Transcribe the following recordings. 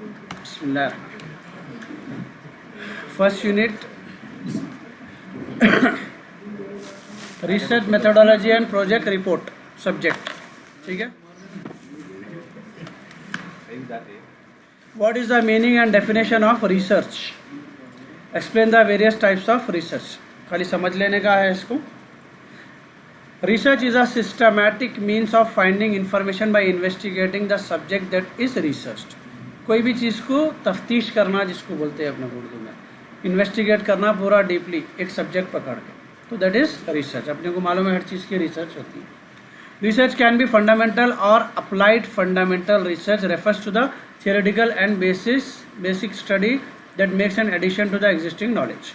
Bismillah. First unit, research methodology and project report subject. ठीक है. What is the meaning and definition of research? Explain the various types of research. खाली समझ लेने का है इसको. Research is a systematic means of finding information by investigating the subject that is researched. कोई भी चीज़ को तफ्तीश करना जिसको बोलते हैं अपने उर्दू में, इन्वेस्टिगेट करना पूरा डीपली एक सब्जेक्ट पकड़ के, तो दैट इज़ रिसर्च. अपने को मालूम है हर चीज़ की रिसर्च होती है. रिसर्च कैन बी फंडामेंटल और applied. Fundamental research refers to the theoretical and basic study that makes an addition to the existing knowledge.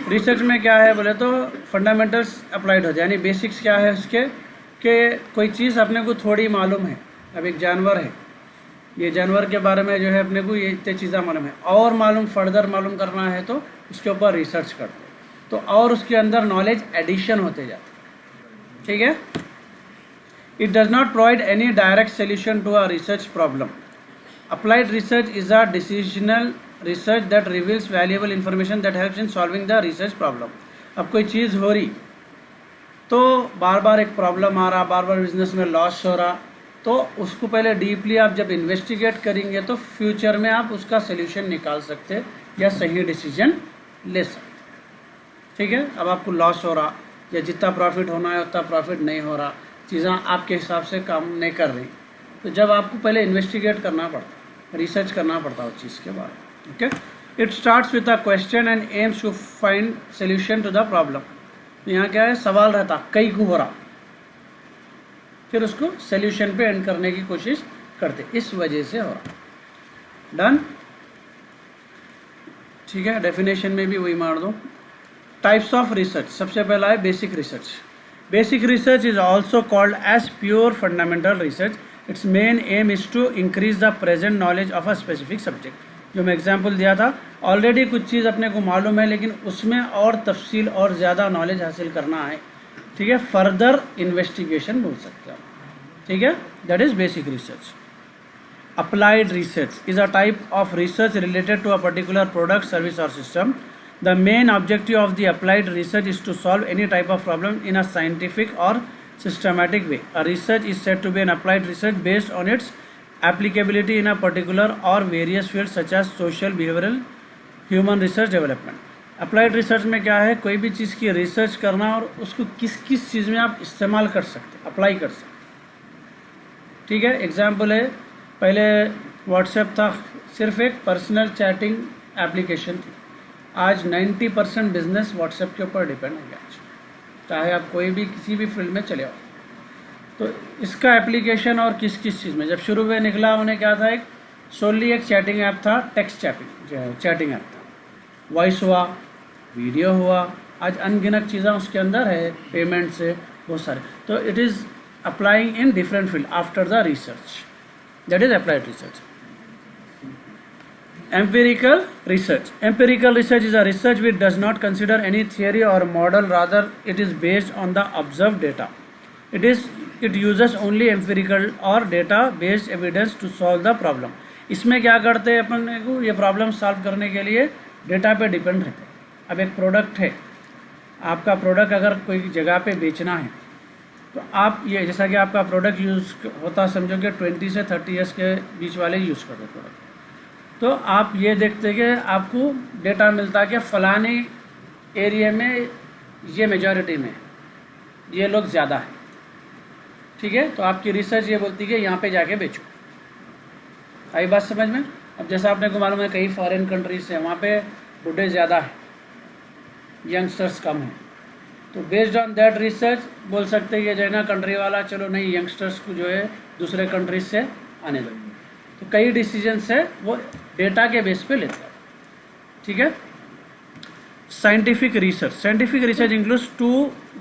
Research में क्या है बोले तो फंडामेंटल्स अप्लाइड हो जाए, यानी बेसिक्स क्या है उसके कि कोई चीज़ अपने को थोड़ी मालूम है. अब एक जानवर है, ये जानवर के बारे में जो है अपने को ये इतनी चीज़ें मालूम है, और मालूम फर्दर मालूम करना है तो उसके ऊपर रिसर्च करते हैं, तो और उसके अंदर नॉलेज एडिशन होते जाते. ठीक है. It does not provide any direct solution to a research problem. Applied research is a decisional research that reveals valuable information that helps in solving the research problem. अब कोई चीज़ हो रही तो बार बार एक प्रॉब्लम आ रहा, बार बार बिजनेस में लॉस हो रहा, तो उसको पहले डीपली आप जब इन्वेस्टिगेट करेंगे तो फ्यूचर में आप उसका सोल्यूशन निकाल सकते या सही डिसीजन ले सकते. ठीक है. अब आपको लॉस हो रहा या जितना प्रॉफिट होना है उतना प्रॉफिट नहीं हो रहा, चीज़ें आपके हिसाब से काम नहीं कर रही, तो जब आपको पहले इन्वेस्टिगेट करना पड़ता, रिसर्च करना पड़ता उस चीज़ के बारे में. Okay. It starts with a question and aims to find solution to the problem. यहाँ क्या है, सवाल रहता कई को हो रहा, फिर उसको सोल्यूशन पे एंड करने की कोशिश करते, इस वजह से हो रहा. डन. ठीक है. डेफिनेशन में भी वही मार दो. Types of research. सबसे पहला है basic research. Basic research is also called as pure fundamental research. Its main aim is to increase the present knowledge of a specific subject. जो मैं एग्जाम्पल दिया था, ऑलरेडी कुछ चीज़ अपने को मालूम है लेकिन उसमें और तफसील और ज़्यादा नॉलेज हासिल करना है. ठीक है. फर्दर इन्वेस्टिगेशन बोल सकते हैं. ठीक है. That is basic research. Applied research is a type of research related to a particular product, service और system. The main objective of the applied research is to solve any type of problem in a scientific और systematic way. A research is said to be an applied research based on its applicability in a particular or various fields such as social, behavioral, human research, development. Applied research में क्या है, कोई भी चीज़ की research करना और उसको किस किस चीज़ में आप इस्तेमाल कर सकते, अप्लाई कर सकते. ठीक है. एग्जाम्पल है, पहले व्हाट्सएप था, सिर्फ एक पर्सनल चैटिंग एप्लीकेशन थी. आज 90% बिजनेस व्हाट्सएप के ऊपर डिपेंड हो गया, चाहे आप कोई भी किसी भी फील्ड में चले आओ. तो इसका एप्लीकेशन और किस किस चीज़ में, जब शुरू में निकला उन्हें क्या था, एक सोनली एक चैटिंग ऐप था, टेक्स्ट चैटिंग ऐप था. वॉइस हुआ, वीडियो हुआ, आज अनगिनत चीज़ें उसके अंदर है, पेमेंट से बहुत सारे. तो it is applying in different field after the research. That is applied research. Empirical research. Empirical research is a research which does not consider any theory or model, rather it is based on the observed data. It uses only empirical or data based evidence to solve the problem. इसमें क्या करते हैं अपन को, ये problem solve करने के लिए data पे डिपेंड रहते हैं. अब एक प्रोडक्ट है, आपका प्रोडक्ट अगर कोई जगह पे बेचना है तो आप ये, जैसा कि आपका प्रोडक्ट यूज़ होता समझो कि 20 से 30 ईयर्स के बीच वाले यूज़ करते प्रोडक्ट, तो आप ये देखते कि आपको डेटा मिलता कि फ़लाने एरिया में ये मेजॉरिटी में ये लोग ज़्यादा है. ठीक है. तो आपकी रिसर्च ये बोलती है कि यहाँ पे जाके बेचो. आई बात समझ में. अब जैसा आपने को मालूम है कई फॉरेन कंट्रीज हैं, वहाँ पे बूढ़े ज़्यादा है, यंगस्टर्स कम हैं, तो बेस्ड ऑन दैट रिसर्च बोल सकते हैं कि जो है ना कंट्री वाला, चलो नहीं यंगस्टर्स को जो है दूसरे कंट्रीज से आने दो. तो कई डिसीजंस है वो डेटा के बेस पे लेते हैं. ठीक है. Scientific research. Scientific research includes two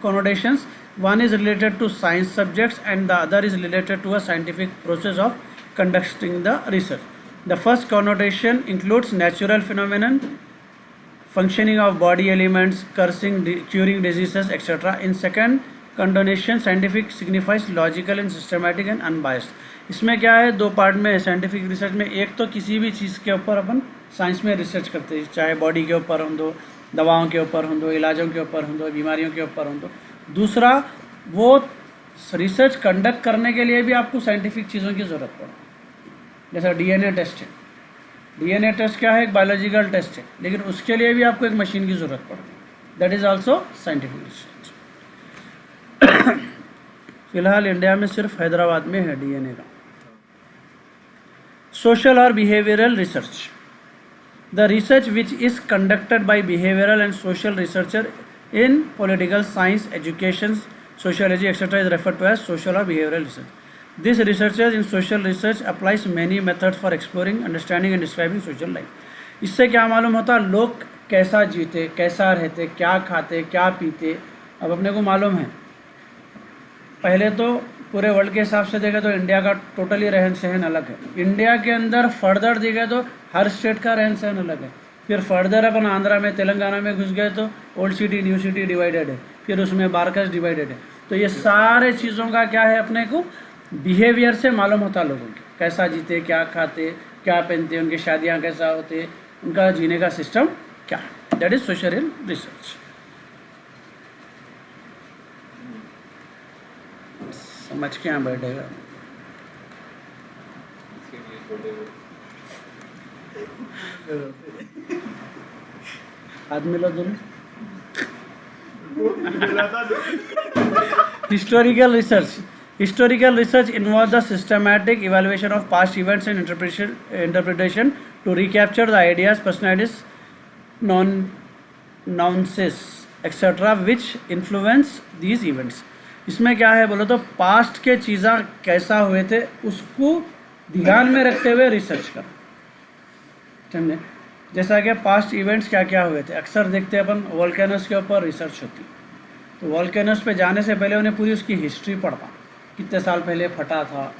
connotations. One is related to science subjects and the other is related to a scientific process of conducting the research. The first connotation includes natural phenomenon, functioning of body elements, curing diseases, etc. In second connotation, scientific signifies logical and systematic and unbiased. इसमें क्या है, दो part में है scientific research में। एक तो किसी भी चीज़ के ऊपर अपन साइंस में रिसर्च करते हैं, चाहे बॉडी के ऊपर हो दो, दवाओं के ऊपर हो दो, इलाजों के ऊपर हो दो, बीमारियों के ऊपर हो दो। दूसरा, वो रिसर्च कंडक्ट करने के लिए भी आपको साइंटिफिक चीज़ों की ज़रूरत पड़ती है। जैसा डीएनए टेस्ट है, डीएनए टेस्ट क्या है, एक बायोलॉजिकल टेस्ट है, लेकिन उसके लिए भी आपको एक मशीन की ज़रूरत पड़ती है। That is also scientific research. फिलहाल इंडिया में सिर्फ हैदराबाद में है डीएनए का। सोशल और behavioural research, the research which is conducted by behavioural and social researcher in political science, education, sociology etc. is referred to as social or behavioral research. This researchers in social research applies many methods for exploring, understanding and describing social life. इससे क्या मालूम होता, लोग कैसा जीते, कैसा रहते, क्या खाते, क्या पीते। अब अपने को मालूम है, पहले तो पूरे वर्ल्ड के हिसाब से देखें तो इंडिया का टोटली रहन सहन अलग है। इंडिया के अंदर फर्दर देखें तो हर स्टेट का रहन सहन अलग है। फिर फर्दर अपन आंध्रा में, तेलंगाना में घुस गए तो old city new city divided है, फिर उसमें बारकास्ट डिवाइडेड है। तो ये सारे चीज़ों का क्या है, अपने को बिहेवियर से मालूम होता लोगों के कैसा जीते, क्या खाते, क्या पहनते, उनकी शादियाँ कैसा होते, उनका जीने का सिस्टम क्या है। That is social research. समझ के यहाँ बैठेगा आदमी लोग दोनों। Historical research. Historical research involves the systematic evaluation of past events and interpretation to recapture the ideas, personalities, nuances, etc. which influence these events. इसमें क्या है बोलो तो, पास्ट के चीज़ें कैसा हुए थे उसको ध्यान में रखते हुए रिसर्च कर, समझे। जैसा कि पास्ट इवेंट्स क्या क्या हुए थे, अक्सर देखते हैं अपन वोल्केनोस के ऊपर रिसर्च होती है। तो वोल्केनोस पे जाने से पहले उन्हें पूरी उसकी हिस्ट्री पढ़ता, कितने साल पहले फटा था,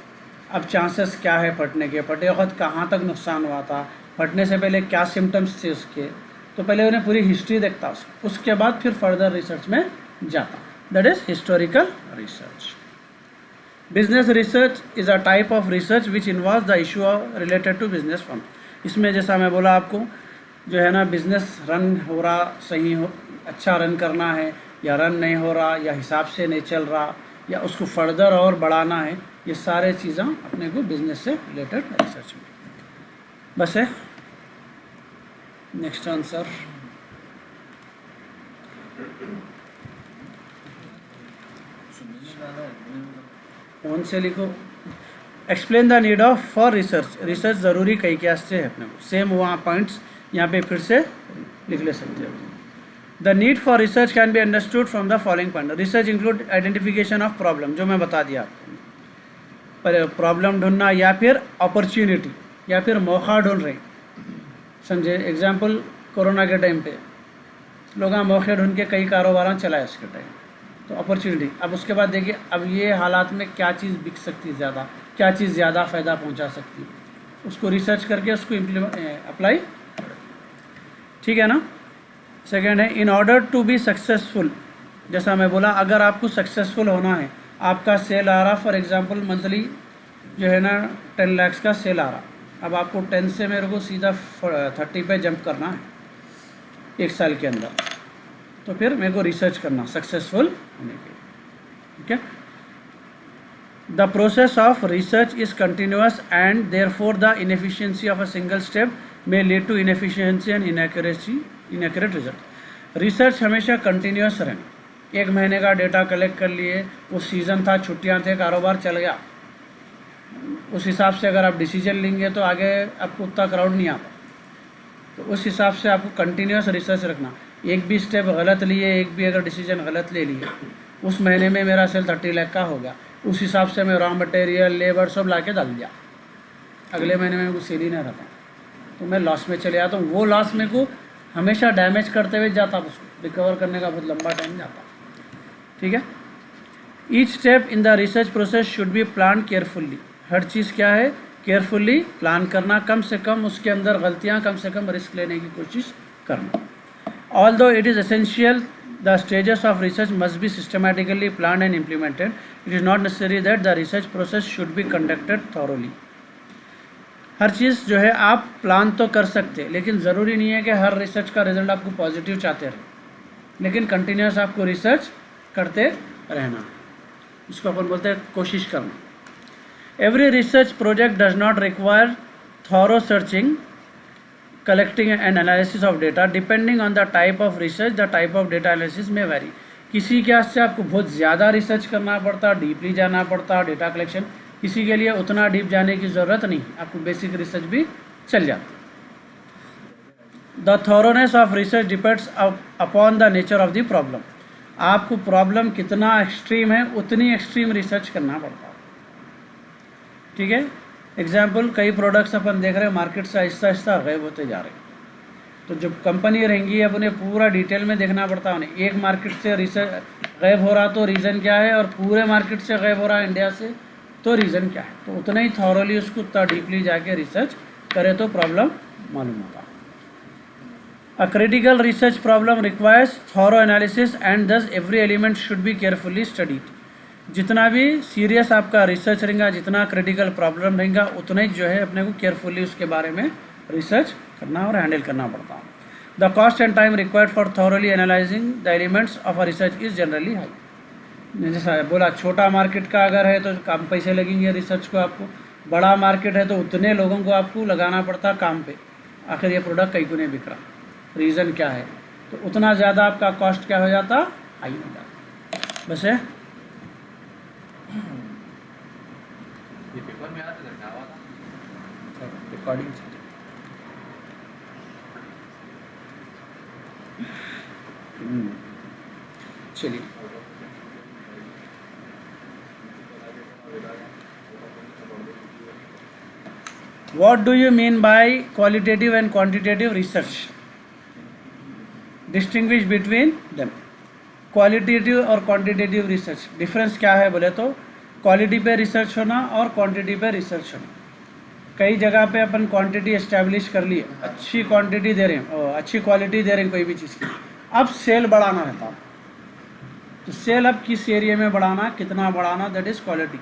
अब चांसेस क्या है फटने के, फटे वक्त कहाँ तक नुकसान हुआ था, फटने से पहले क्या सिम्टम्स थे उसके। तो पहले उन्हें पूरी हिस्ट्री देखता, उसके बाद फिर फर्दर रिसर्च में जाता। That is historical research. Business research is a type of research which involve the issue related to business firm. इसमें जैसा मैं बोला आपको, जो है ना, बिज़नेस रन हो रहा, सही हो, अच्छा रन करना है, या रन नहीं हो रहा, या हिसाब से नहीं चल रहा, या उसको फर्दर और बढ़ाना है, ये सारे चीज़ें अपने को बिजनेस से रिलेटेड रिसर्च में बस है। नेक्स्ट आंसर, कौन से लिखो। Explain the need of for research. Research ज़रूरी कई क्या से है अपने को, सेम वहाँ पॉइंट्स यहाँ पे फिर से लिख ले सकते हो। The need for research can be understood from the following point. Research include identification of problem, जो मैं बता दिया आपको, प्रॉब्लम ढूंढना, या फिर अपॉर्चुनिटी, या फिर मौका ढूंढ रहे, समझे। एग्जाम्पल, कोरोना के टाइम पे लोग मौके ढूंढ के कई कारोबार चलाए उसके टाइम, तो अपॉर्चुनिटी। अब उसके बाद देखिए, अब ये हालात में क्या चीज़ बिक सकती है ज़्यादा, क्या चीज़ ज़्यादा फ़ायदा पहुंचा सकती है, उसको रिसर्च करके उसको अप्लाई, ठीक है ना। सेकेंड है, in order to be successful. जैसा मैं बोला, अगर आपको सक्सेसफुल होना है, आपका सेल आ रहा, फॉर एग्जांपल मंथली जो है ना 10 लाख का सेल आ रहा, अब आपको 10 से मेरे को सीधा 30 पे जंप करना है एक साल के अंदर, तो फिर मेरे को रिसर्च करना सक्सेसफुल होने के लिए, ठीक है। The process of research is continuous and therefore the inefficiency of a single step may lead to inefficiency and inaccurate result। Research हमेशा कंटिन्यूस रहे। एक महीने का डेटा कलेक्ट कर लिए, वो सीज़न था, छुट्टियां थे, कारोबार चल गया, उस हिसाब से अगर आप डिसीजन लेंगे तो आगे आपको उतना क्राउड नहीं आता। तो उस हिसाब से आपको कंटिन्यूस रिसर्च रखना। एक भी स्टेप गलत लिए, एक भी अगर डिसीजन गलत ले लिए, उस महीने में मेरा सेल 30 लाख का हो गया, उस हिसाब से मैं रॉ मटेरियल, लेबर सब ला के डाल दिया, अगले महीने में कुछ सेल ही नहीं रहता, तो मैं लॉस में चले जाता हूँ। वो लॉस मेरे को हमेशा डैमेज करते हुए जाता, उसको रिकवर करने का बहुत लंबा टाइम जाता, ठीक है। Each step in the research process should be plan carefully. हर चीज़ क्या है, केयरफुल्ली प्लान करना, कम से कम उसके अंदर गलतियाँ, कम से कम रिस्क लेने की कोशिश करना। Although it is essential The stages of research must be systematically planned and implemented. It is not necessary that the research process should be conducted thoroughly. हर चीज़ जो है आप प्लान तो कर सकते हैं, लेकिन ज़रूरी नहीं है कि हर रिसर्च का रिजल्ट आपको पॉजिटिव चाहते रहे, लेकिन कंटिन्यूस आपको रिसर्च करते रहना, इसको अपन बोलते हैं कोशिश करना। Every research project does not require thorough searching, collecting and analysis of data. Depending on the type of research, the type of data analysis may vary. किसी के से आपको बहुत ज़्यादा रिसर्च करना पड़ता, डीपली जाना पड़ता डेटा कलेक्शन, किसी के लिए उतना डीप जाने की ज़रूरत नहीं, आपको बेसिक रिसर्च भी चल जाता। The thoroughness of research depends upon the nature of the problem. आपको प्रॉब्लम कितना एक्सट्रीम है उतनी एक्सट्रीम रिसर्च करना पड़ता है, ठीक है। एग्जाम्पल, कई प्रोडक्ट्स अपन देख रहे हैं मार्केट से आहिस्ता आहिस्ता गायब होते जा रहे हैं, तो जब कंपनी रहेंगी अब उन्हें पूरा डिटेल में देखना पड़ता है उन्हें, एक मार्केट से रिसर्च गायब हो रहा तो रीज़न क्या है, और पूरे मार्केट से गायब हो रहा है इंडिया से तो रीज़न क्या है, तो उतना ही थॉरली उसको उतना डीपली जाके रिसर्च करे तो प्रॉब्लम मालूम होगा। A critical research problem requires thorough analysis and thus every element should be carefully studied. जितना भी सीरियस आपका रिसर्च रहेगा, जितना क्रिटिकल प्रॉब्लम रहेगा, उतना ही जो है अपने को केयरफुली उसके बारे में रिसर्च करना और हैंडल करना पड़ता है। The cost and time required for thoroughly analysing the elements of a research is generally high. जैसा बोला, छोटा मार्केट का अगर है तो कम पैसे लगेंगे रिसर्च को, आपको बड़ा मार्केट है तो उतने लोगों को आपको लगाना पड़ता काम पे, आखिर ये प्रोडक्ट कहीं को नहीं बिक रहा, रीज़न क्या है, तो उतना ज़्यादा आपका कॉस्ट क्या हो जाता, हाई हो जाता। बस है ये पेपर में आता था रिकॉर्डिंग। चलिए, what do you mean by qualitative and quantitative research? Distinguish between them. Qualitative और क्वांटिटेटिव रिसर्च डिफरेंस क्या है बोले तो, क्वालिटी पे रिसर्च होना और क्वांटिटी पे रिसर्च होना। कई जगह पे अपन क्वांटिटी एस्टैब्लिश कर लिए, अच्छी क्वांटिटी दे रहे हैं, अच्छी क्वालिटी दे रहे हैं कोई भी चीज़ की, अब सेल बढ़ाना रहता है, तो सेल अब किस एरिया में बढ़ाना, कितना बढ़ाना, दैट इज़ क्वालिटी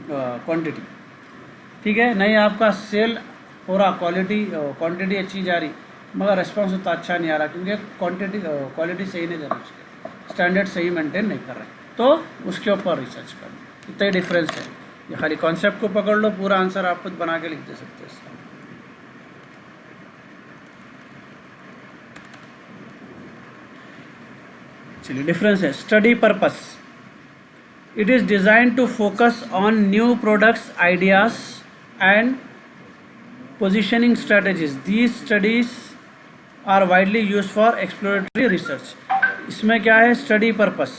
क्वांटिटी, ठीक है। नहीं आपका सेल पूरा क्वांटिटी अच्छी जा रही मगर रिस्पॉन्स उतना अच्छा नहीं आ रहा, क्योंकि क्वालिटी सही नहीं दे रहा, उसके स्टैंडर्ड सही मेंटेन नहीं कर रहे, तो उसके ऊपर रिसर्च करना, इतना ही डिफरेंस है। ये खाली कॉन्सेप्ट को पकड़ लो, पूरा आंसर आप खुद बना के लिख दे सकते हो इसका। चलिए, डिफरेंस है। Study purpose, it is design to focus on new products, ideas and positioning strategies. These studies are widely use for exploratory research. इसमें क्या है, स्टडी पर्पस,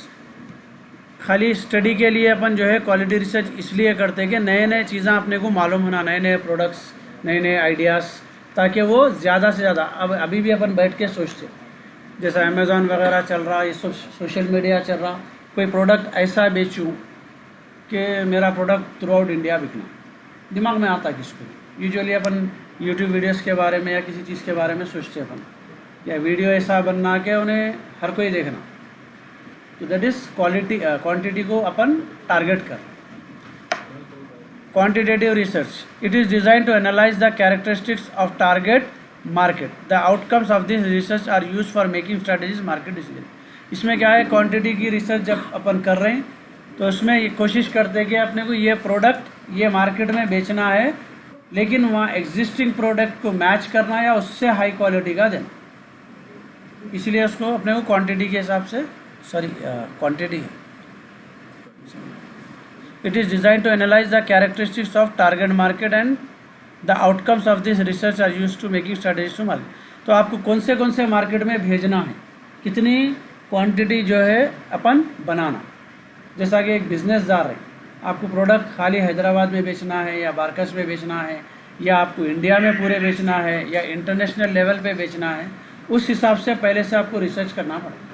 खाली स्टडी के लिए अपन जो है क्वालिटी रिसर्च इसलिए करते हैं कि नए नए चीज़ें अपने को मालूम होना, नए नए प्रोडक्ट्स, नए नए आइडियाज़, ताकि वो ज़्यादा से ज़्यादा, अब अभी भी अपन बैठ के सोचते, जैसा अमेज़ॉन वगैरह चल रहा, ये सोशल मीडिया चल रहा, कोई प्रोडक्ट ऐसा बेचूँ कि मेरा प्रोडक्ट थ्रू आउट इंडिया बिकना, दिमाग में आता किसको। यूजुअली अपन यूट्यूब वीडियोस के बारे में या किसी चीज़ के बारे में सोचते अपन, या वीडियो ऐसा बनना कि उन्हें हर कोई देखना, तो दैट इज़ क्वांटिटी को अपन टारगेट कर। Quantitative research, it is design to analyse the characteristics of target market. The outcomes of this research are use for making strategies market decision. इसमें क्या है, क्वांटिटी की रिसर्च जब अपन कर रहे हैं तो उसमें ये कोशिश करते हैं कि अपने को ये प्रोडक्ट ये मार्केट में बेचना है, लेकिन वहाँ एग्जिस्टिंग प्रोडक्ट को मैच करना या उससे हाई क्वालिटी का देना, इसलिए उसको अपने को क्वांटिटी के हिसाब से क्वांटिटी है। It is design to analyse the characteristics of target market and the outcomes of this research are use to making strategies to market. तो आपको कौन से मार्केट में भेजना है, कितनी क्वांटिटी जो है अपन बनाना। जैसा कि एक बिजनेसदार है, आपको प्रोडक्ट खाली हैदराबाद में बेचना है या बारकस में बेचना है, या आपको इंडिया में पूरे बेचना है या इंटरनेशनल लेवल पे बेचना है, उस हिसाब से पहले से आपको रिसर्च करना पड़ेगा,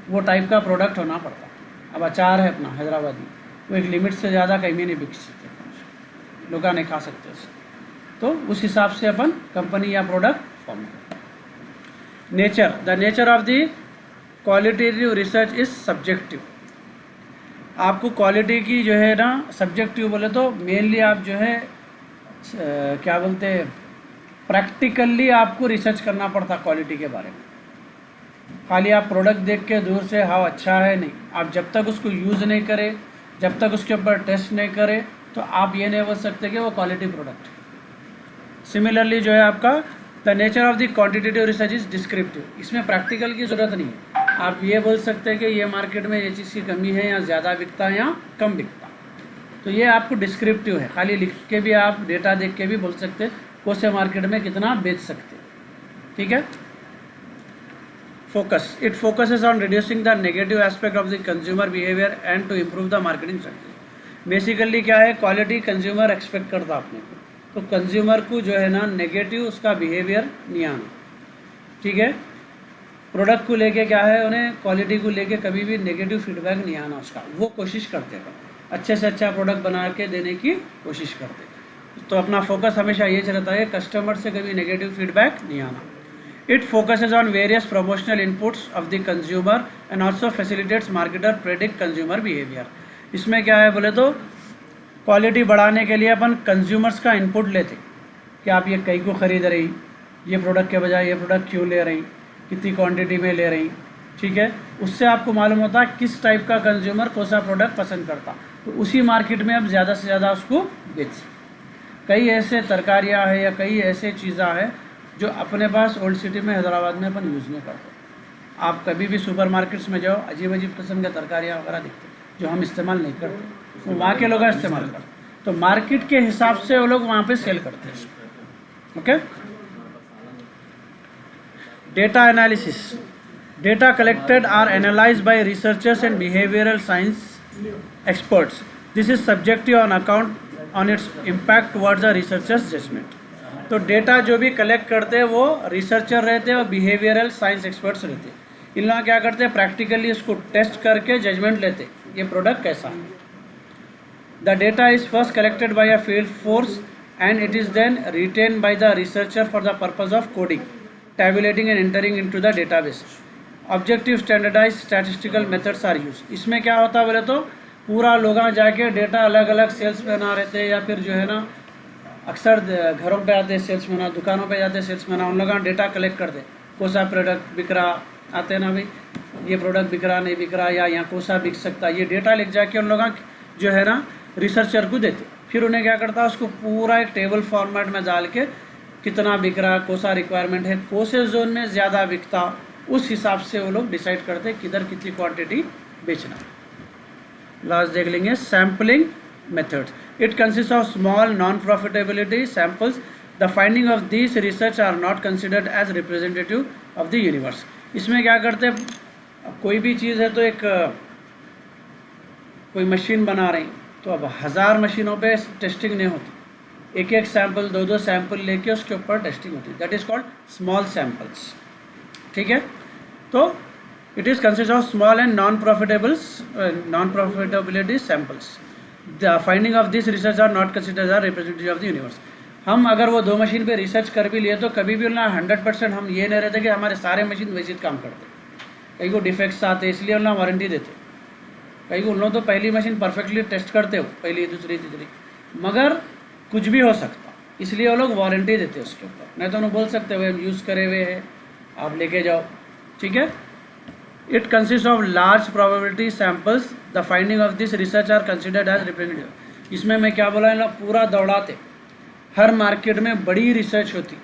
वो टाइप का प्रोडक्ट होना पड़ता है। अब अचार है अपना हैदराबादी, वो एक लिमिट से ज़्यादा कहीं भी नहीं बिक सकते, लोग नहीं खा सकते उसे, तो उस हिसाब से अपन कंपनी या प्रोडक्ट फॉर्म करें। Nature, the nature of the qualitative research is subjective. आपको क्वालिटी की जो है ना सब्जेक्टिव बोले तो मेनली आप जो है क्या बोलते हैं प्रैक्टिकली आपको रिसर्च करना पड़ता क्वालिटी के बारे में। खाली आप प्रोडक्ट देख के दूर से हाँ अच्छा है नहीं, आप जब तक उसको यूज़ नहीं करें, जब तक उसके ऊपर टेस्ट नहीं करें, तो आप ये नहीं बोल सकते कि वो क्वालिटी प्रोडक्ट है। सिमिलरली जो है आपका the nature of the quantitative research is descriptive, इसमें प्रैक्टिकल की ज़रूरत नहीं है। आप ये बोल सकते हैं कि ये मार्केट में ये चीज़ की कमी है या ज़्यादा बिकता है या कम बिकता, तो ये आपको डिस्क्रिप्टिव है। खाली लिख के भी आप डेटा देख के भी बोल सकते हैं कौन से मार्केट में कितना बेच सकते हैं, ठीक है। Focus, it focuses on reducing the negative aspect of the consumer behaviour and to improve the marketing strategy. Basically क्या है, क्वालिटी कंज्यूमर एक्सपेक्ट करता अपने को, तो कंज्यूमर को जो है ना नेगेटिव उसका बिहेवियर नहीं आना, ठीक है। प्रोडक्ट को लेके क्या है, उन्हें क्वालिटी को लेके कभी भी नेगेटिव फीडबैक नहीं आना उसका, वो कोशिश करते हैं अच्छे से अच्छा प्रोडक्ट बना के देने की कोशिश करते हैं। तो अपना फोकस हमेशा ये रहता है कस्टमर से कभी नेगेटिव फीडबैक नहीं आना। It focuses on various promotional inputs of the consumer and also facilitates marketer predict consumer behaviour. इसमें क्या है बोले तो क्वालिटी बढ़ाने के लिए अपन कंज्यूमर्स का इनपुट लेते कि आप ये कई को ख़रीद रही, ये प्रोडक्ट के बजाय ये प्रोडक्ट क्यों ले रही, कितनी क्वांटिटी में ले रही, ठीक है। उससे आपको मालूम होता है किस टाइप का कंज्यूमर कौन सा प्रोडक्ट पसंद करता, तो उसी मार्केट में आप ज़्यादा से ज़्यादा उसको बेच। कई ऐसे तरकारियाँ हैं या कई ऐसे चीज़ें हैं जो अपने पास ओल्ड सिटी में हैदराबाद में अपन यूज़ नहीं करते। आप कभी भी सुपर मार्केट्स में जाओ, अजीब अजीब किस्म के तरकारियाँ वगैरह दिखते जो हम इस्तेमाल नहीं करते, वो वहाँ के लोग इस्तेमाल करते, तो मार्केट के हिसाब से वो लोग वहाँ पे सेल करते हैं, okay. Data analysis, data collected are analyzed by researchers and behavioral science experts. This is subjective on account on its impact towards the researcher's judgment. तो डेटा जो भी कलेक्ट करते हैं वो रिसर्चर रहते हैं और बिहेवियरल साइंस एक्सपर्ट्स रहते हैं। इन लोग क्या करते हैं, प्रैक्टिकली उसको टेस्ट करके जजमेंट लेते हैं ये प्रोडक्ट कैसा है। The data is first collected by a field force and it is then written by the researcher for the purpose of coding, tabulating and entering into the database. Objective standardized statistical methods are used. इसमें क्या होता है बोले तो पूरा लोग जाके data अलग अलग सेल्स मैन रहते हैं या फिर जो है ना अक्सर घरों पे आते हैं सेल्समैन, दुकानों पे जाते हैं सेल्समैन, उन लोग डेटा कलेक्ट करते कौन सा प्रोडक्ट बिक रहा, आते हैं ना भाई ये प्रोडक्ट बिक रहा नहीं बिक रहा या यहाँ कौन सा बिक सकता, ये डेटा लिख जाके उन लोग जो है ना रिसर्चर को देते। फिर उन्हें क्या करता है उसको पूरा एक टेबल फॉर्मेट में डाल के कितना बिक रहा, कौन सा रिक्वायरमेंट है, कौन से जोन में ज़्यादा बिकता, उस हिसाब से वो लोग डिसाइड करते हैं किधर कितनी क्वांटिटी बेचना। लास्ट देख लेंगे sampling methods. It consist of small non profitability samples. The finding of this research are not considered as representative of the universe. इसमें क्या करते हैं, कोई भी चीज़ है तो एक कोई मशीन बना रही तो अब 1000 मशीनों पे टेस्टिंग नहीं होती, एक एक सैंपल 2-2 सैंपल लेके उसके ऊपर टेस्टिंग होती है, that is called small samples, ठीक है। तो it is consist of small and non profitability samples. The finding of this research are not considered as representative of the universe. हम अगर वो 2 मशीन पे रिसर्च कर भी लिए तो कभी भी उन्हें 100% हम ये नहीं रहते कि हमारे सारे मशीन वैसे काम करते, कई को डिफेक्ट्स आते इसलिए उन्हें वारंटी देते, कई को उन लोग तो पहली मशीन परफेक्टली टेस्ट करते हो, पहली दूसरी तीसरी, मगर कुछ भी हो सकता इसलिए वो लोग वारंटी देते हैं उसके ऊपर, नहीं तो उन्हें बोल सकते हुए हम यूज़ करे हुए हैं आप लेके जाओ, ठीक है। It consist of large probability samples. The finding of this research are considered as representative. इसमें मैं क्या बोला, इन लोग पूरा दौड़ाते, हर मार्केट में बड़ी रिसर्च होती,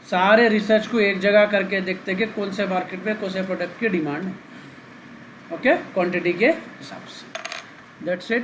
सारे रिसर्च को एक जगह करके देखते कि कौन से मार्केट में कौन से प्रोडक्ट की डिमांड है, ओके, क्वांटिटी के हिसाब से। That's it.